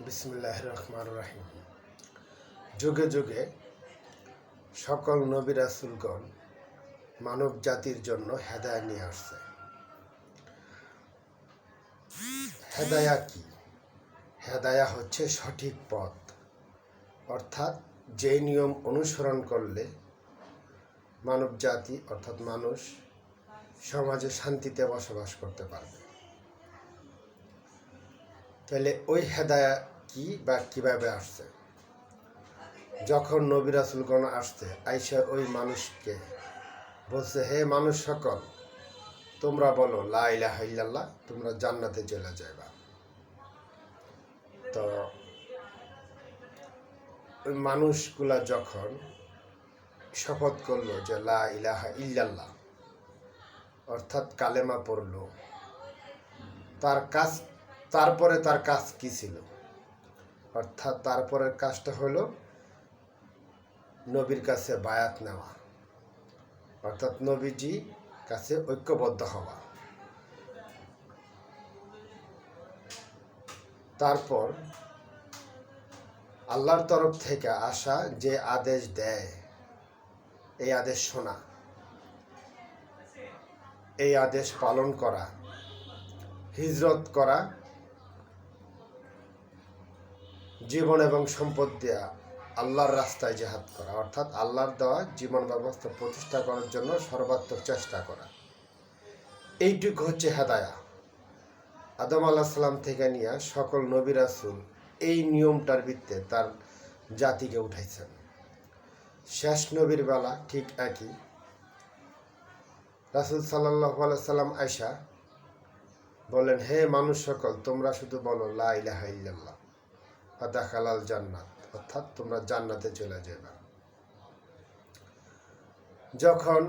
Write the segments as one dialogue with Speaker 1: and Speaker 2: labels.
Speaker 1: বিসমিল্লাহির রহমানির রহিম। যুগে যুগে সকল নবী রাসূলগণ মানব জাতির জন্য হেদায়া নিয়ে আসছে। হেদায়া কি? হেদায়া হচ্ছে সঠিক পথ, অর্থাৎ যে নিয়ম অনুসরণ করলে মানব জাতি অর্থাৎ মানুষ সমাজে শান্তিতে বসবাস করতে পারবে। তাহলে ওই হেদায়া কি বা কিভাবে আসছে? যখন নবী রাসূলগণ আসছে, আইসা ওই মানুষকে বলছে, হে মানুষ সকল, তোমরা বলো লা ইলাহা ইল্লাল্লাহ, তোমরা জান্নাতে চলে যাইবা। তো ওই মানুষগুলা যখন শপথ করলো যে লা ইলাহা ইল্লাল্লাহ অর্থাৎ কালেমা পড়লো, তারপরে তার কাজ কি ছিল? অর্থাৎ তারপরের কাজটা হলো নবীর কাছে বায়াত নেওয়া, অর্থাৎ নবীজি কাছে ঐক্যবদ্ধ হওয়া। তারপর আল্লাহর তরফ থেকে আসা যে আদেশ দেয়, এই আদেশ শোনা, এই আদেশ পালন করা, হিজরত করা, জীবন এবং সম্পদ দেয়া, আল্লাহর রাস্তায় জিহাদ করা, অর্থাৎ আল্লাহর দেওয়া জীবন ব্যবস্থা প্রতিষ্ঠা করার জন্য সর্বাত্মক চেষ্টা করা। এইটুকু হচ্ছে হেদায়া। আদম আলাইহিস সালাম থেকে নিয়ে সকল নবী রাসূল এই নিয়মটার ভিত্তিতে তার জাতিকে উঠাইছেন। শেষ নবীর বেলা ঠিক একই। রাসূল সাল্লাল্লাহু আলাইহি সাল্লাম আয়েশা বলেন, হে মানুষ সকল, তোমরা শুধু বলো লা ইলাহা ইল্লাল্লাহ ফাদাখালাল জান্নাত, অর্থাৎ তোমরা জান্নাতে চলে যাবে। যখন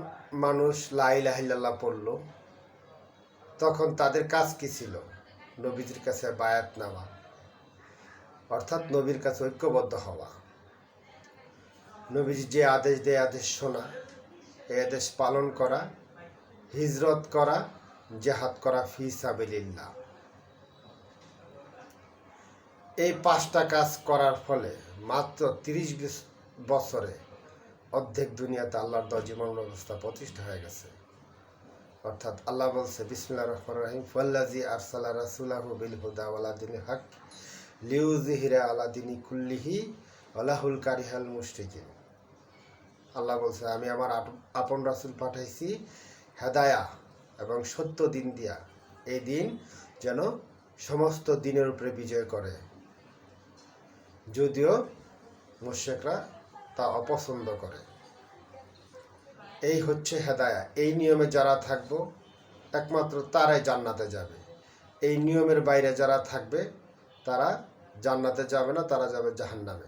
Speaker 1: মানুষ লা ইলাহা ইল্লাল্লাহ পড়ল, তখন তাদের কাজ কি ছিল? নবীজির কাছে বায়াত নেওয়া, অর্থাৎ নবীর কাছে ঐক্যবদ্ধ হওয়া, নবীজি যে আদেশ দেয় আদেশ শোনা, এই আদেশ পালন করা, হিজরত করা, জিহাদ করা ফি সাবিলিল্লাহ। এই পাঁচটা কাজ করার ফলে মাত্র 30 বছরে অর্ধেক দুনিয়াতে আল্লাহর দেওয়া জীবন ব্যবস্থা প্রতিষ্ঠা হয়ে গেছে। অর্থাৎ আল্লাহ বলছে, বিসমিল্লাহির রহমানির রহিম, ফাল্লাযী আরসালা রাসূলাহু বিল হুদা ওয়া দীনিল হক লিইয়ুযহিরা আলা দীনি কুল্লিহি ওয়ালাহুল কারিহাল মুশরিকিন। আল্লাহ বলছে, আমি আমার আপন রাসূল পাঠাইছি হেদায়া এবং সত্য দিন দিয়া, এই দিন যেন সমস্ত দিনের উপরে বিজয় করে, যদিও মুশরিকরা তা অপছন্দ করে। এই হচ্ছে হেদায়া। এই নিয়মে যারা থাকবো একমাত্র তারাই জান্নাতে যাবে। এই নিয়মের বাইরে যারা থাকবে তারা জান্নাতে যাবে না, তারা যাবে জাহান্নামে।